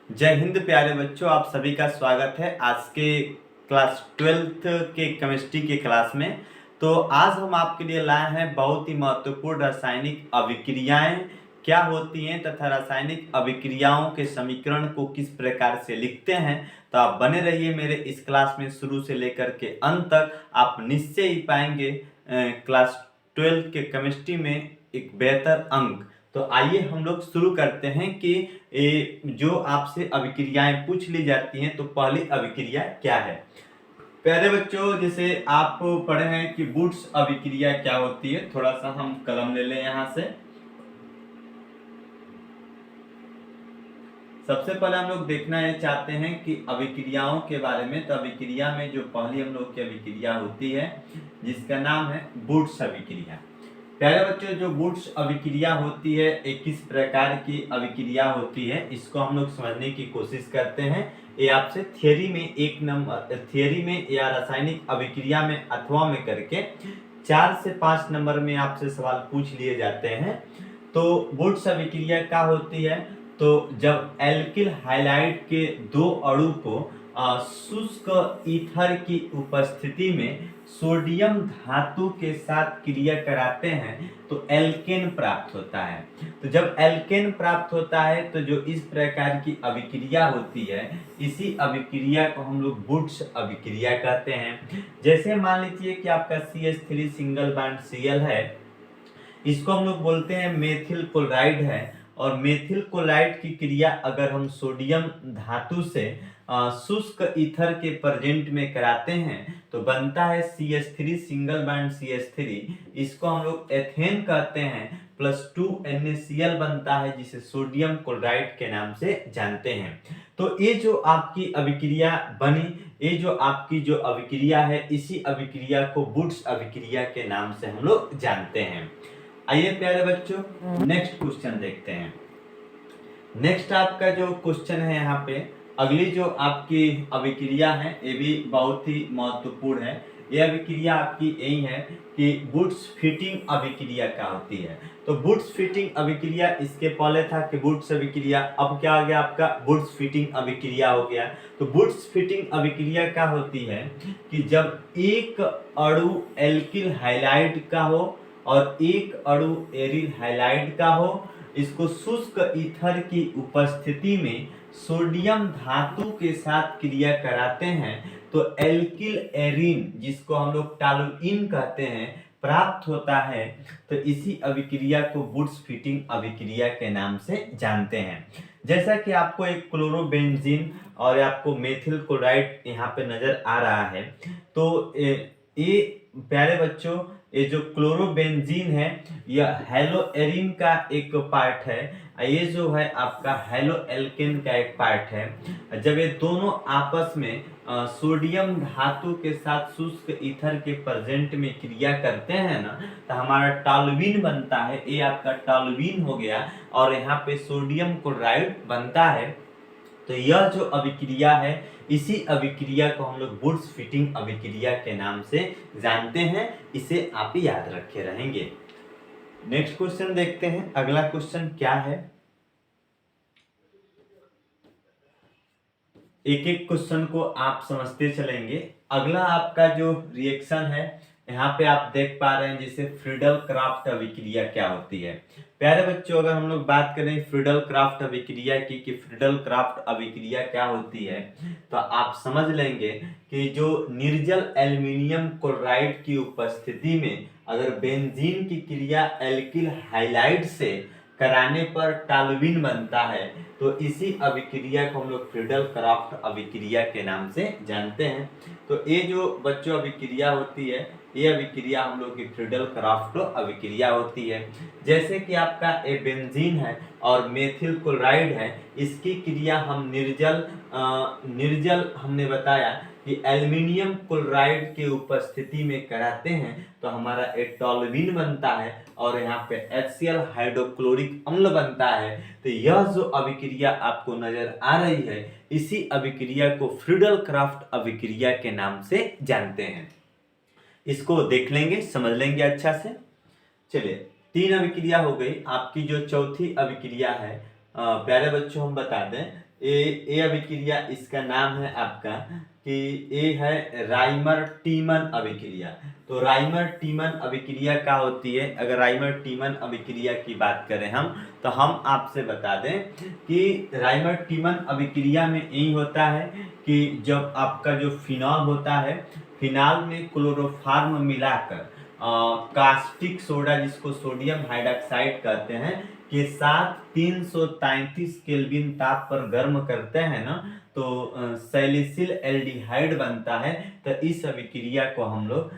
जय हिंद प्यारे बच्चों, आप सभी का स्वागत है आज के क्लास 12th के केमिस्ट्री के क्लास में। तो आज हम आपके लिए लाए हैं बहुत ही महत्वपूर्ण रासायनिक अभिक्रियाएं क्या होती हैं तथा रासायनिक अभिक्रियाओं के समीकरण को किस प्रकार से लिखते हैं। तो आप बने रहिए मेरे इस क्लास में शुरू से लेकर के अंत तक। आप निश्चय ही पाएंगे क्लास 12th के केमिस्ट्री में एक बेहतर अंक। तो आइए हम लोग शुरू करते हैं कि जो आपसे अभिक्रियाएं पूछ ली जाती हैं तो पहली अभिक्रिया क्या है। प्यारे बच्चों, जैसे आप पढ़े हैं कि वुड्स अभिक्रिया क्या होती है। थोड़ा सा हम कलम ले लें यहां से। सबसे पहले हम लोग देखना ये चाहते हैं कि अभिक्रियाओं के बारे में। तो अभिक्रिया में जो पहली हम लोग की अभिक्रिया होती है जिसका नाम है वुड्स अभिक्रिया। प्यारे बच्चों, जो वुड्स अभिक्रिया होती है एक किस प्रकार की अभिक्रिया होती है इसको हम लोग समझने की कोशिश करते हैं। ये आपसे थियरी में या रासायनिक अभिक्रिया में अथवा में करके 4 से 5 नंबर में आपसे सवाल पूछ लिए जाते हैं। तो वुड्स अभिक्रिया क्या होती है? तो जब एल्किल हाइलाइट के दो अणु को शुष्क ईथर की उपस्थिति में सोडियम धातु के साथ क्रिया कराते हैं तो एल्केन प्राप्त होता है। तो जब एल्केन प्राप्त होता है तो जो इस प्रकार की अभिक्रिया होती है इसी अभिक्रिया को हम लोग वुड्स अभिक्रिया कहते हैं। जैसे मान लीजिए कि आपका CH3 सिंगल बॉन्ड Cl है, इसको हम लोग बोलते हैं मेथिल क्लोराइड है। और मेथिल क्लोराइड की क्रिया अगर हम सोडियम धातु से शुष्क ईथर के प्रेजेंट में कराते हैं तो बनता है CH3 सिंगल बॉन्ड CH3। इसको हम लोग एथेन कहते हैं, +2 NaCl बनता है जिसे सोडियम क्लोराइड के नाम से जानते हैं। तो ये जो आपकी अभिक्रिया बनी, ये जो आपकी जो अभिक्रिया है इसी अभिक्रिया को वुड्स अभिक्रिया के नाम से हम लोग जानते हैं। आइए प्यारे बच्चों नेक्स्ट क्वेश्चन देखते हैं। नेक्स्ट आपका जो क्वेश्चन है यहाँ पे, अगली जो आपकी अभिक्रिया है ये भी बहुत ही महत्वपूर्ण है। ये अभिक्रिया आपकी यही है कि वुड्स फिटिंग अभिक्रिया क्या होती है। तो वुड्स फिटिंग अभिक्रिया, इसके पहले था कि वुड्स अभिक्रिया, अब क्या आ गया आपका वुड्स फिटिंग अभिक्रिया हो गया। तो वुड्स फिटिंग अभिक्रिया क्या होती है कि जब एक अणु एल्किल हाइलाइड का हो और एक अणु एरिल हाइलाइड का हो, इसको शुष्क ईथर की उपस्थिति में सोडियम धातु के साथ क्रिया कराते हैं तो एल्किल एरीन, जिसको हम लोग टॉलुइन कहते हैं, प्राप्त होता है। तो इसी अभिक्रिया को वुड्स फिटिंग अभिक्रिया के नाम से जानते हैं। जैसा कि आपको एक क्लोरोबेंजीन और आपको मेथिल क्लोराइड यहाँ पे नजर आ रहा है। तो ये प्यारे बच्चों, ये जो क्लोरोबेंजीन है यह हेलोएरिन का एक पार्ट है। ये जो है आपका हेलोएल्केन का एक पार्ट है। जब ये दोनों आपस में सोडियम धातु के साथ शुष्क ईथर के प्रेजेंट में क्रिया करते हैं ना, तो हमारा टॉलुइन बनता है। ये आपका टॉलुइन हो गया और यहाँ पे सोडियम क्लोराइड बनता है। तो यह जो अभिक्रिया है इसी अभिक्रिया को हम लोग वुड्स फिटिंग अभिक्रिया के नाम से जानते हैं। इसे आप याद रखे रहेंगे। नेक्स्ट क्वेश्चन देखते हैं। अगला क्वेश्चन क्या है, एक एक क्वेश्चन को आप समझते चलेंगे। अगला आपका जो रिएक्शन है यहाँ पे आप देख पा रहे हैं, जैसे फ्रीडल क्राफ्ट अभिक्रिया क्या होती है। प्यारे बच्चों, अगर हम लोग बात करें फ्रीडल क्राफ्ट अभिक्रिया की कि फ्रीडल क्राफ्ट अभिक्रिया क्या होती है, तो आप समझ लेंगे कि जो निर्जल एल्युमिनियम क्लोराइड की उपस्थिति में अगर बेंजीन की क्रिया एल्किल हाइलाइड से कराने पर टॉलुइन बनता है तो इसी अभिक्रिया को हम लोग फ्रीडल क्राफ्ट अभिक्रिया के नाम से जानते हैं। तो ये जो बच्चों अभिक्रिया होती है ये अभिक्रिया हम लोग की फ्रीडल क्राफ्ट अभिक्रिया होती है। जैसे कि आपका ए बेंजीन है और मेथिल क्लोराइड है, इसकी क्रिया हम निर्जल हमने बताया कि एल्युमिनियम क्लोराइड के उपस्थिति में कराते हैं तो हमारा एक टॉलुइन बनता है और यहाँ पे HCl हाइड्रोक्लोरिक अम्ल बनता है। तो यह जो अभिक्रिया आपको नजर आ रही है इसी अभिक्रिया को फ्रीडल क्राफ्ट अभिक्रिया के नाम से जानते हैं। इसको देख लेंगे, समझ लेंगे अच्छा से। चलिए, 3 अभिक्रिया हो गई। आपकी जो चौथी अभिक्रिया है प्यारे बच्चों हम बता दें, ए अभिक्रिया, इसका नाम है आपका कि ए है राइमर टीमन अभिक्रिया। तो राइमर टीमन अभिक्रिया क्या होती है? अगर राइमर टीमन अभिक्रिया की बात करें हम, तो हम आपसे बता दें कि राइमर टीमन अभिक्रिया में यही होता है कि जब आपका जो फिनॉल होता है, फिनॉल में क्लोरोफॉर्म मिलाकर कास्टिक सोडा, जिसको सोडियम हाइड्रॉक्साइड कहते हैं, के साथ 333 केल्विन ताप पर गर्म करते हैं ना, तो सैलिसिल एल्डिहाइड बनता है। तो इस अभिक्रिया को हम लोग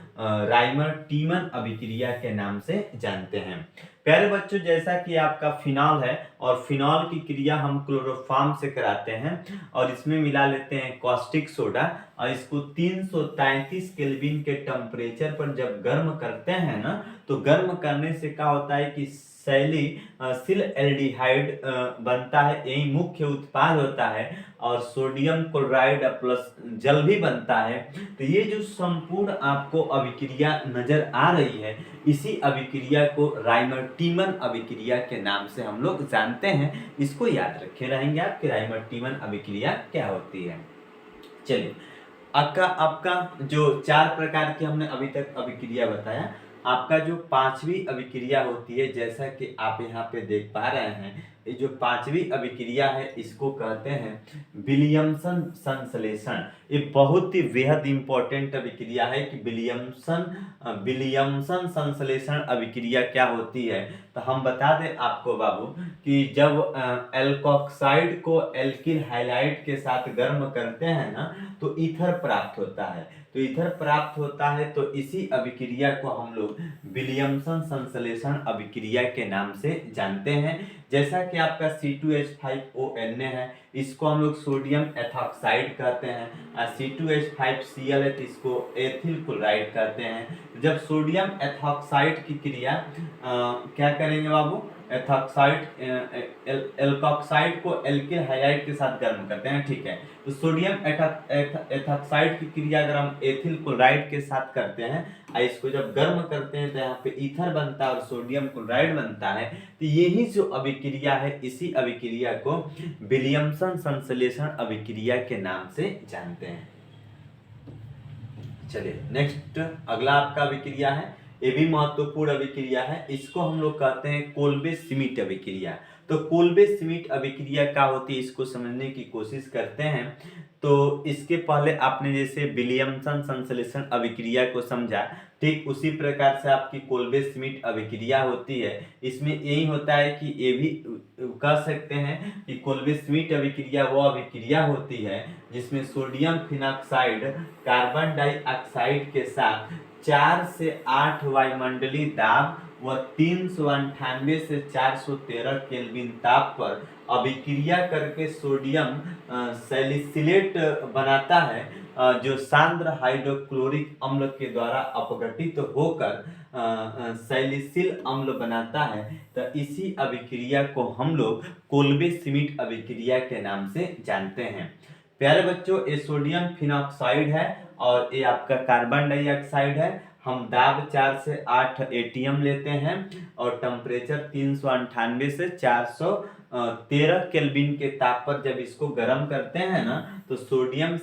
राइमर टीमन अभिक्रिया के नाम से जानते हैं। प्यारे बच्चों, जैसा कि आपका फिनॉल है और फिनॉल की क्रिया हम क्लोरोफॉर्म से कराते हैं और इसमें मिला लेते हैं कॉस्टिक सोडा और इसको 333 केल्विन के टेम्परेचर पर जब गर्म करते हैं ना, तो गर्म करने से क्या होता है कि सैलिसिल एल्डिहाइड बनता है, यही मुख्य उत्पाद होता है, और सोडियम क्लोराइड प्लस जल भी बनता है। तो ये जो संपूर्ण आपको अभिक्रिया नजर आ रही है, इसी अभिक्रिया को राइमर टीमन अभिक्रिया के नाम से हम लोग जानते हैं। इसको याद रखे रहेंगे आप कि राइमर टीमन अभिक्रिया क्या होती है। चलिए, आपका जो 4 प्रकार की हमने अभी तक अभिक्रिया बताया, आपका जो 5वीं अभिक्रिया होती है, जैसा कि आप यहाँ पे देख पा रहे हैं, ये जो 5वीं अभिक्रिया है इसको कहते हैं विलियमसन संश्लेषण। ये बहुत ही बेहद इंपॉर्टेंट अभिक्रिया है कि विलियमसन संश्लेषण अभिक्रिया क्या होती है। तो हम बता दें आपको बाबू कि जब एल्कोक्साइड को एल्किल हाइलाइड के साथ गर्म करते हैं ना, तो ईथर प्राप्त होता है। तो ईथर प्राप्त होता है, तो इसी अभिक्रिया को हम लोग विलियमसन संश्लेषण अभिक्रिया के नाम से जानते हैं। जैसा कि आपका C2H5ON है, इसको हम लोग सोडियम एथॉक्साइड कहते हैं, और C2H5Cl है तो इसको एथिल क्लोराइड कहते हैं। जब सोडियम एथॉक्साइड की क्रिया क्या करेंगे बाबू, एल्कोक्साइड को एल्किल हाइलाइड के साथ गर्म करते हैं, ठीक है। तो सोडियम एथॉक्साइड की क्रिया अगर हम एथिल क्लोराइड के साथ करते हैं, इसको जब गर्म करते हैं तो यहाँ पे ईथर बनता है और सोडियम क्लोराइड बनता है। तो यही जो अभिक्रिया है, इसी अभिक्रिया को विलियमसन संश्लेषण अभिक्रिया के नाम से जानते हैं। चलिए नेक्स्ट, अगला आपका अभिक्रिया है, ये भी महत्वपूर्ण अभिक्रिया है, इसको हम लोग कहते हैं कोल्बे श्मिट अभिक्रिया। तो कोल्बे श्मिट अभिक्रिया क्या होती है, इसको समझने की कोशिश करते हैं। तो इसके पहले आपने जैसे विलियमसन संश्लेषण अभिक्रिया को समझा, ठीक उसी प्रकार से आपकी कोल्बे श्मिट अभिक्रिया होती है। इसमें यही होता है कि ये भी कह सकते हैं कि कोल्बे श्मिट अभिक्रिया वो अभिक्रिया होती है जिसमें सोडियम फिनॉक्साइड कार्बन डाइऑक्साइड के साथ 4 से 8 वायुमंडलीय दाब व 398 से 413 केल्विन ताप पर अभिक्रिया करके सोडियम सैलिसिलेट बनाता है, जो सांद्र हाइड्रोक्लोरिक अम्ल के द्वारा अपघटित होकर सैलिसिल अम्ल बनाता है। तो इसी अभिक्रिया को हम लोग कोल्बे श्मिट अभिक्रिया के नाम से जानते हैं। प्यारे बच्चों, ये सोडियम फिनॉक्साइड है और ये आपका कार्बन डाइऑक्साइड है। हम दाब 4 से 8 एटीएम लेते हैं और टेम्परेचर 398 से 413 केल्विन के ताप पर जब इसको गर्म करते हैं ना, तो सोडियम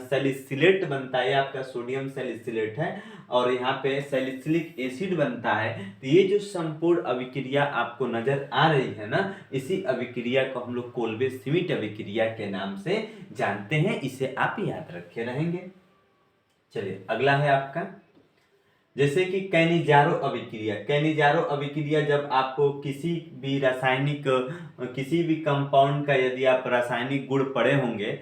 सैलिसिलेट बनता है। आपका सोडियम सैलिसिलेट है और यहाँ पे सैलिसिलिक एसिड बनता है। तो ये जो संपूर्ण अभिक्रिया आपको नजर आ रही है ना, इसी अभिक्रिया को हम लोग कोल्बे श्मिट अभिक्रिया के नाम से जानते हैं। इसे आप याद रखे रहेंगे। चलिए अगला है आपका, जैसे कि कैनिजारो अभिक्रिया। कैनिजारो अभिक्रिया, जब आपको किसी भी रासायनिक किसी भी कंपाउंड का यदि आप रासायनिक गुण पढ़े होंगे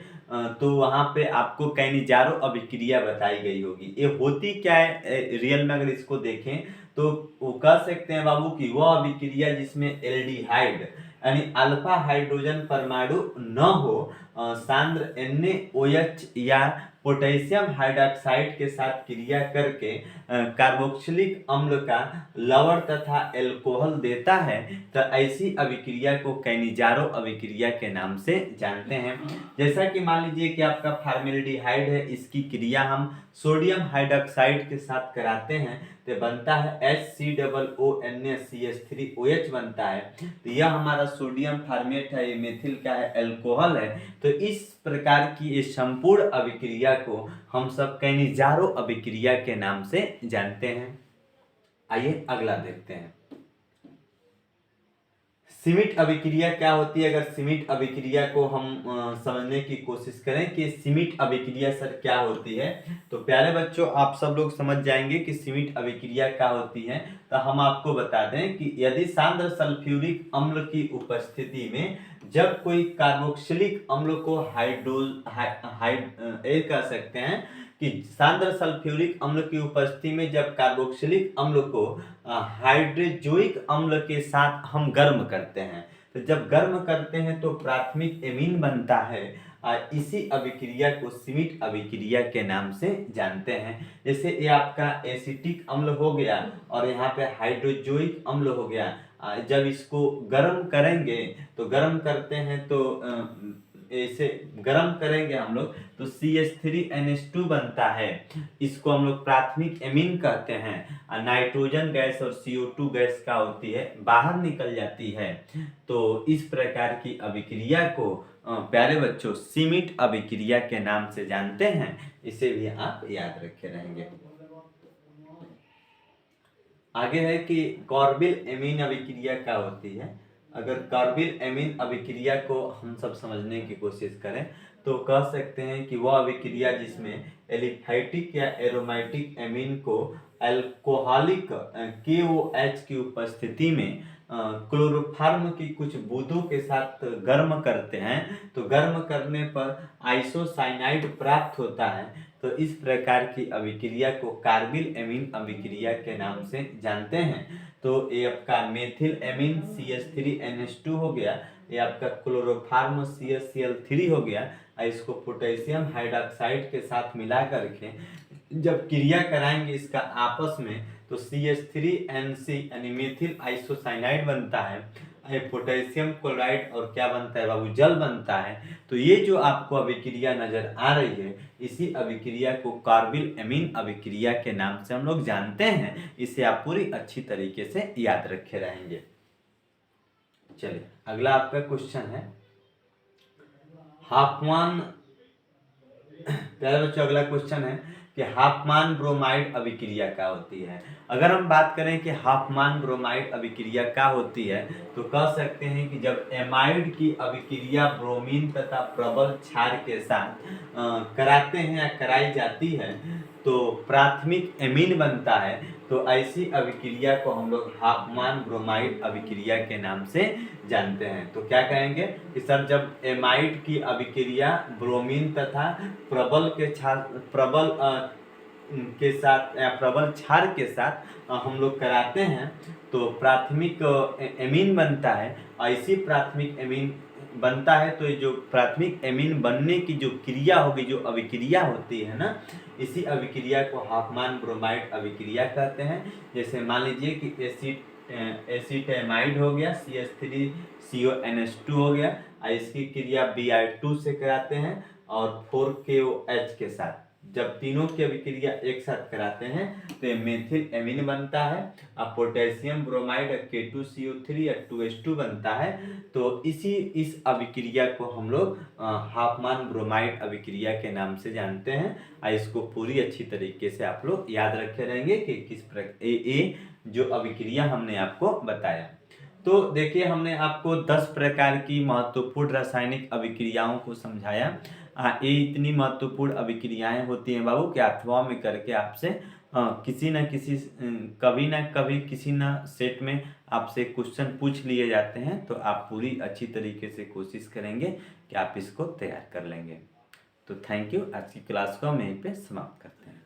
तो वहाँ पे आपको कैनिजारो अभिक्रिया बताई गई होगी। ये होती क्या है रियल में, अगर इसको देखें तो वो कह सकते हैं बाबू कि वह अभिक्रिया जिसमें एल्डिहाइड यानी अल्फा हाइड्रोजन परमाणु न हो, सांद्र NaOH या पोटेशियम हाइड्रोक्साइड के साथ क्रिया करके कार्बोक्सिलिक अम्ल का लवण तथा एल्कोहल देता है। तो ऐसी अभिक्रिया को कैनिजारो अभिक्रिया के नाम से जानते हैं। जैसा कि मान लीजिए कि आपका फॉर्मेल्डिहाइड है, इसकी क्रिया हम सोडियम हाइड्रोक्साइड के साथ कराते हैं तो बनता है HCOONaCH3OH बनता है। तो यह हमारा सोडियम फॉर्मेट है, ये मेथिल का है, अल्कोहल है। तो इस प्रकार की इस संपूर्ण अभिक्रिया को हम सब कैनिजारो अभिक्रिया के नाम से जानते हैं। आइए अगला देखते हैं, सीमित अभिक्रिया क्या होती है। अगर सीमित अभिक्रिया को हम समझने की कोशिश करें कि सीमित अभिक्रिया सर क्या होती है, तो प्यारे बच्चों आप सब लोग समझ जाएंगे कि सीमित अभिक्रिया क्या होती है। तो हम आपको बता दें कि यदि सांद्र सल्फ्यूरिक अम्ल की उपस्थिति में जब कोई कार्बोक्सिलिक अम्ल को कह सकते हैं कि सांद्र सल्फ्यूरिक अम्ल की उपस्थिति में जब कार्बोक्सिलिक अम्ल को हाइड्रोजोइक अम्ल के साथ हम गर्म करते हैं, तो जब गर्म करते हैं तो प्राथमिक एमीन बनता है। इसी अभिक्रिया को सीमित अभिक्रिया के नाम से जानते हैं। जैसे ये आपका एसिटिक अम्ल हो गया और यहाँ पे हाइड्रोजोइक अम्ल हो गया। जब इसको गर्म करेंगे तो गर्म करते हैं तो ऐसे गर्म करेंगे हम लोग तो CH3NH2 बनता है। इसको हम लोग प्राथमिक एमीन कहते हैं। नाइट्रोजन गैस और CO2 गैस का होती है, बाहर निकल जाती है। तो इस प्रकार की अभिक्रिया को प्यारे बच्चों सीमित अभिक्रिया के नाम से जानते हैं। इसे भी आप याद रखे रहेंगे। आगे है कि कार्बिल एमीन अभिक्रिया क्या होती है। अगर कार्बिल एमीन अभिक्रिया को हम सब समझने की कोशिश करें तो कह सकते हैं कि वह अभिक्रिया जिसमें एलिफैटिक या एरोमेटिक एमीन को अल्कोहलिक KOH की उपस्थिति में क्लोरोफॉर्म की कुछ बूंदों के साथ गर्म करते हैं, तो गर्म करने पर आइसोसाइनाइड प्राप्त होता है। तो इस प्रकार की अभिक्रिया को कार्बिल एमीन अभिक्रिया के नाम से जानते हैं। तो ये आपका मेथिल एमीन CH3NH2 हो गया, ये आपका क्लोरोफॉर्म CHCl3 हो गया। इसको पोटेशियम हाइड्रोक्साइड के साथ मिला करके जब क्रिया कराएंगे इसका आपस में तो CH3NC यानी मेथिल आइसोसाइनाइड बनता है। पोटेशियम क्लोराइड और क्या बनता है बाबू, जल बनता है। तो ये जो आपको अभिक्रिया नजर आ रही है, इसी अभिक्रिया को कार्बिल एमीन अभिक्रिया के नाम से हम लोग जानते हैं। इसे आप पूरी अच्छी तरीके से याद रखे रहेंगे। चलिए अगला आपका क्वेश्चन है हाफमान। प्यारे बच्चों अगला क्वेश्चन है कि हाफमान ब्रोमाइड अभिक्रिया क्या होती है। अगर हम बात करें कि हाफमान ब्रोमाइड अभिक्रिया क्या होती है तो कह सकते हैं कि जब एमाइड की अभिक्रिया ब्रोमीन तथा प्रबल क्षार के साथ कराते हैं या कराई जाती है तो प्राथमिक एमीन बनता है। तो ऐसी अभिक्रिया को हम लोग हाफमान ब्रोमाइड अभिक्रिया के नाम से जानते हैं। तो क्या कहेंगे कि सर जब एमाइड की अभिक्रिया ब्रोमीन तथा प्रबल क्षार के साथ हम लोग कराते हैं तो प्राथमिक एमीन बनता है। ऐसी प्राथमिक एमीन बनता है तो ये जो प्राथमिक एमीन बनने की जो क्रिया होगी, जो अभिक्रिया होती है ना, इसी अभिक्रिया को हाफमान ब्रोमाइड अभिक्रिया कहते हैं। जैसे मान लीजिए कि एसिटेमाइड हो गया CH3CONH2 हो गया, इसकी क्रिया Br2 से कराते हैं और 4KOH के साथ। जब तीनों की अभिक्रिया एक साथ कराते हैं तो ये मेथिल एमीन बनता है। अब पोटेशियम ब्रोमाइड K2CO3 या 2H2 बनता है। तो इस अभिक्रिया को हम लोग हाफमान ब्रोमाइड अभिक्रिया के नाम से जानते हैं। इसको पूरी अच्छी तरीके से आप लोग याद रखे रहेंगे कि किस प्रकार जो अभिक्रिया हमने आपको बताया। तो देखिए हमने आपको 10 प्रकार की महत्वपूर्ण रासायनिक अभिक्रियाओं को समझाया। ये इतनी महत्वपूर्ण अभिक्रियाएं होती हैं बाबू कि 8वां में करके आपसे किसी न किसी कभी ना कभी किसी न सेट में आपसे क्वेश्चन पूछ लिए जाते हैं। तो आप पूरी अच्छी तरीके से कोशिश करेंगे कि आप इसको तैयार कर लेंगे। तो थैंक यू। आज की क्लास को हम यहीं पे समाप्त करते हैं।